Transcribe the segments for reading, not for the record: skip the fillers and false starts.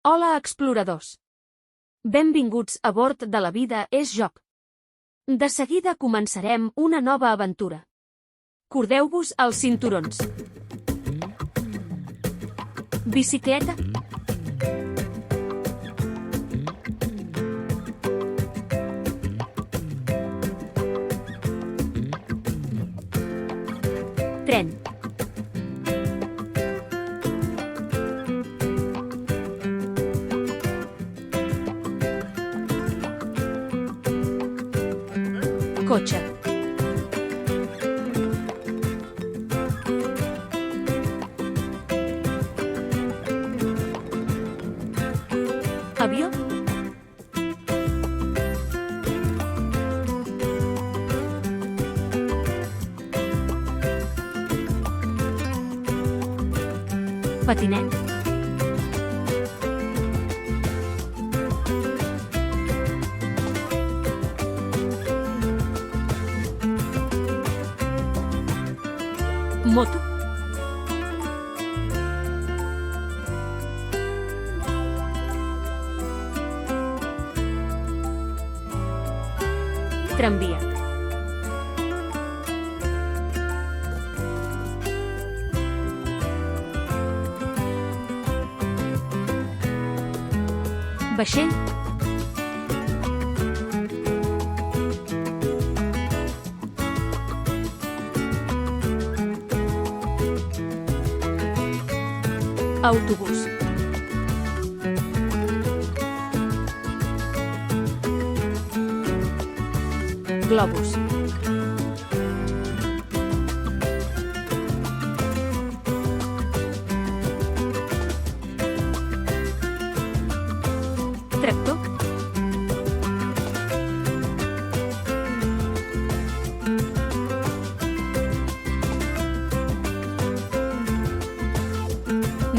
Hola, exploradors. Benvinguts a bord de La vida és joc. De seguida començarem una nova aventura. Cordeu-vos als cinturons. Bicicleta. Tren. Cotxe. Avió. Patinet. Moto. Tramvia. Vaixell. Autobús. Globus. Tractor.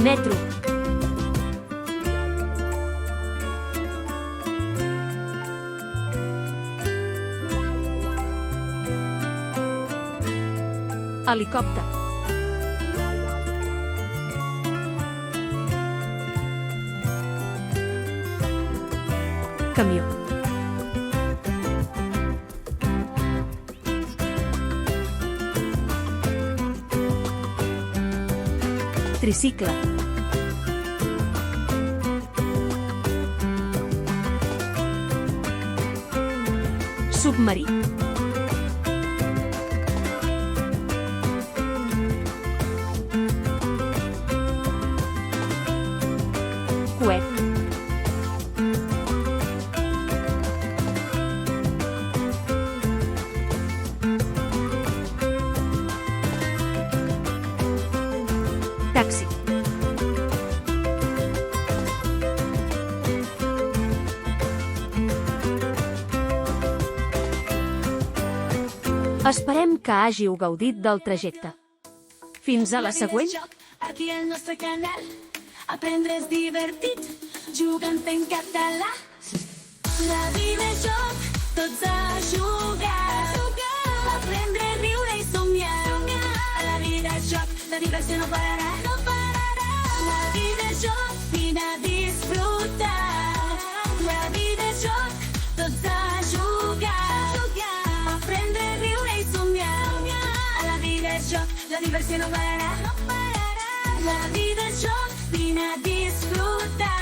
Metro. Helicòpter. Camió. Tricicle. Submarí. Coet. Taxi. Esperem que hàgiu gaudit del trajecte. Fins a la següent. Aquí al nostre canal aprendre's divertit, jugant en català. La vida és joc, tots a jugar. Aprendre, riure i somiar. A la vida és joc, la diversió no pararà. La vida és joc, vine a disfrutar. La vida és joc, tots a jugar. Aprendre, riure i somiar. A la vida és joc, la diversió no pararà. La vida és joc, vine a disfrutar.